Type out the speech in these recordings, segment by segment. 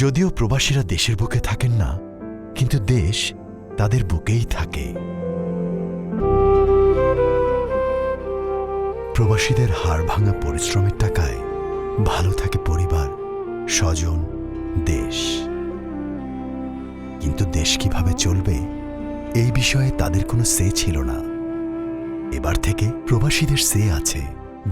যদিও প্রবাসীরা দেশের বুকে থাকেন না, কিন্তু দেশ তাদের বুকেই থাকে। প্রবাসীদের হাড় ভাঙা পরিশ্রমের টাকায় ভালো থাকে পরিবার, স্বজন, দেশ। কিন্তু দেশ কিভাবে চলবে এই বিষয়ে তাদের কোনো সে ছিল না। এবার থেকে প্রবাসীদের সে আছে।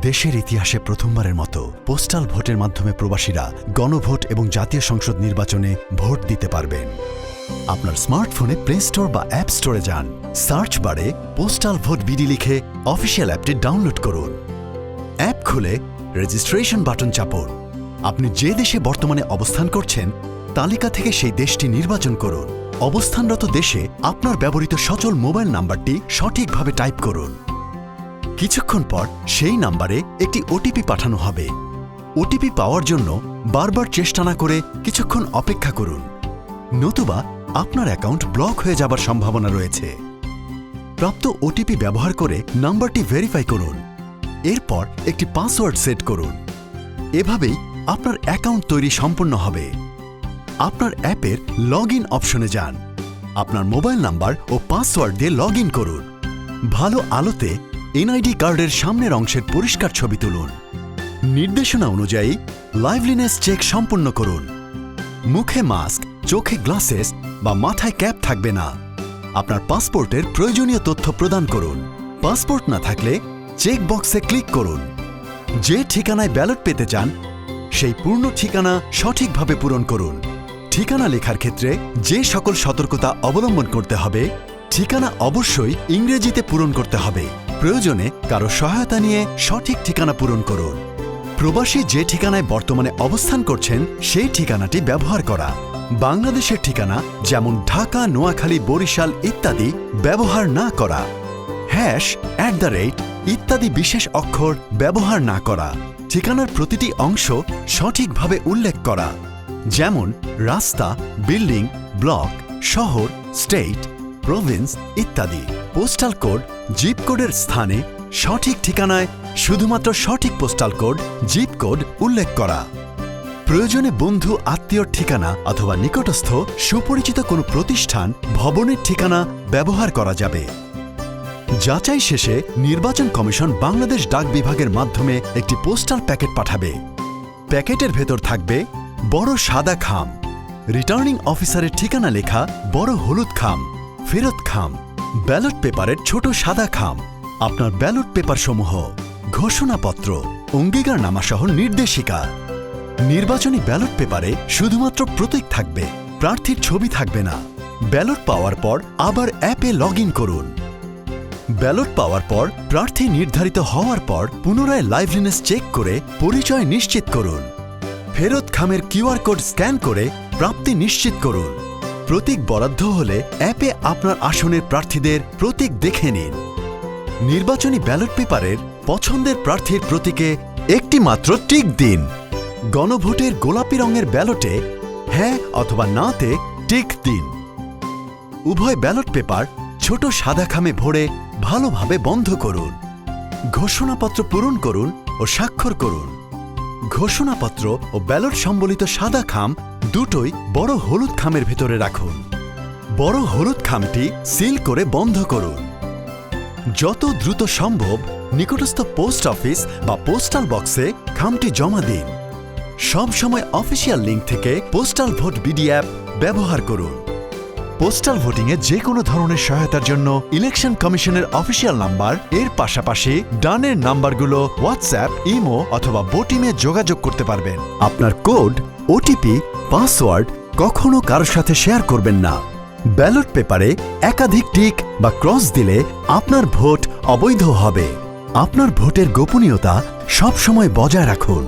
দেশের ইতিহাসে প্রথমবারের মতো পোস্টাল ভোটের মাধ্যমে প্রবাসীরা গণভোট এবং জাতীয় সংসদ নির্বাচনে ভোট দিতে পারবেন। আপনার স্মার্টফোনে প্লে স্টোর বা অ্যাপ স্টোরে যান, সার্চ বারে পোস্টাল ভোট বিডি লিখে অফিসিয়াল অ্যাপটি ডাউনলোড করুন। অ্যাপ খুলে রেজিস্ট্রেশন বাটন চাপুন। আপনি যে দেশে বর্তমানে অবস্থান করছেন তালিকা থেকে সেই দেশটি নির্বাচন করুন। অবস্থানরত দেশে আপনার ব্যবহৃত সচল মোবাইল নাম্বারটি সঠিকভাবে টাইপ করুন। কিছুক্ষণ পর সেই নাম্বারে একটি ওটিপি পাঠানো হবে। ওটিপি পাওয়ার জন্য বারবার চেষ্টা না করে কিছুক্ষণ অপেক্ষা করুন, নতুবা আপনার অ্যাকাউন্ট ব্লক হয়ে যাবার সম্ভাবনা রয়েছে। প্রাপ্ত ওটিপি ব্যবহার করে নাম্বারটি ভেরিফাই করুন। এরপর একটি পাসওয়ার্ড সেট করুন। এভাবেই আপনার অ্যাকাউন্ট তৈরি সম্পূর্ণ হবে। আপনার অ্যাপের লগ ইন অপশনে যান। আপনার মোবাইল নাম্বার ও পাসওয়ার্ড দিয়ে লগ ইন করুন। ভালো আলোতে এনআইডি কার্ডের সামনের অংশের পরিষ্কার ছবি তুলুন। নির্দেশনা অনুযায়ী লাইভলিনেস চেক সম্পন্ন করুন। মুখে মাস্ক, চোখে গ্লাসেস বা মাথায় ক্যাপ থাকবে না। আপনার পাসপোর্টের প্রয়োজনীয় তথ্য প্রদান করুন। পাসপোর্ট না থাকলে চেক বক্সে ক্লিক করুন। যে ঠিকানায় ব্যালট পেতে চান সেই পূর্ণ ঠিকানা সঠিকভাবে পূরণ করুন। ঠিকানা লেখার ক্ষেত্রে যে সকল সতর্কতা অবলম্বন করতে হবে, ঠিকানা অবশ্যই ইংরেজিতে পূরণ করতে হবে। প্রয়োজনে কারো সহায়তা নিয়ে সঠিক ঠিকানা পূরণ করুন। প্রবাসী যে ঠিকানায় বর্তমানে অবস্থান করছেন সেই ঠিকানাটি ব্যবহার করা। বাংলাদেশের ঠিকানা যেমন ঢাকা, নোয়াখালী, বরিশাল ইত্যাদি ব্যবহার না করা। হ্যাশ, @ ইত্যাদি বিশেষ অক্ষর ব্যবহার না করা। ঠিকানার প্রতিটি অংশ সঠিকভাবে উল্লেখ করা, যেমন রাস্তা, বিল্ডিং, ব্লক, শহর, স্টেট, প্রভিন্স ইত্যাদি। পোস্টাল কোড, জিপ কোডের স্থানে সঠিক ঠিকানায় শুধুমাত্র সঠিক পোস্টাল কোড, জিপ কোড উল্লেখ করা। প্রয়োজনে বন্ধু, আত্মীয়র ঠিকানা অথবা নিকটস্থ সুপরিচিত কোনো প্রতিষ্ঠান, ভবনের ঠিকানা ব্যবহার করা যাবে। যাচাই শেষে নির্বাচন কমিশন বাংলাদেশ ডাক বিভাগের মাধ্যমে একটি পোস্টাল প্যাকেট পাঠাবে। প্যাকেটের ভেতর থাকবে বড় সাদা খাম, রিটার্নিং অফিসারের ঠিকানা লেখা বড় হলুদ খাম, ফেরত খাম, ব্যালট পেপারের ছোট সাদা খাম, আপনার ব্যালট পেপার সমূহ, ঘোষণাপত্র, অঙ্গীকারনামাসহ নির্দেশিকা। নির্বাচনী ব্যালট পেপারে শুধুমাত্র প্রতীক থাকবে, প্রার্থীর ছবি থাকবে না। ব্যালট পাওয়ার পর আবার অ্যাপে লগ ইন করুন। ব্যালট পাওয়ার পর প্রার্থী নির্ধারিত হওয়ার পর পুনরায় লাইভলিনেস চেক করে পরিচয় নিশ্চিত করুন। ফেরত খামের কিউআর কোড স্ক্যান করে প্রাপ্তি নিশ্চিত করুন। প্রতীক বরাদ্দ হলে অ্যাপে আপনার আসনের প্রার্থীদের প্রতীক দেখে নিন। নির্বাচনী ব্যালট পেপারের পছন্দের প্রার্থীর প্রতীকে একটি মাত্র টিক দিন। গণভোটের গোলাপি রঙের ব্যালটে হ্যাঁ অথবা নাতে টিক দিন। উভয় ব্যালট পেপার ছোট সাদা খামে ভরে ভালোভাবে বন্ধ করুন। ঘোষণাপত্র পূরণ করুন ও স্বাক্ষর করুন। ঘোষণাপত্র ও ব্যালট সম্বলিত সাদা খাম দুটোই বড় হলুদ খামের ভেতরে রাখুন। বড় হলুদ খামটি সিল করে বন্ধ করুন। যত দ্রুত সম্ভব নিকটস্থ পোস্ট অফিস বা পোস্টাল বক্সে খামটি জমা দিন। সব সময় অফিসিয়াল লিঙ্ক থেকে পোস্টাল ভোট বিডি অ্যাপ ব্যবহার করুন। পোস্টাল ভোটিংয়ে যে কোনো ধরনের সহায়তার জন্য ইলেকশন কমিশনের অফিসিয়াল নাম্বার এর পাশাপাশি ডানের নাম্বারগুলো হোয়াটসঅ্যাপ, ইমো অথবা বোটিমে যোগাযোগ করতে পারবেন। আপনার কোড, ওটিপি, পাসওয়ার্ড কখনো কারোর সাথে শেয়ার করবেন না। ব্যালট পেপারে একাধিক টিক বা ক্রস দিলে আপনার ভোট অবৈধ হবে। আপনার ভোটের গোপনীয়তা সবসময় বজায় রাখুন।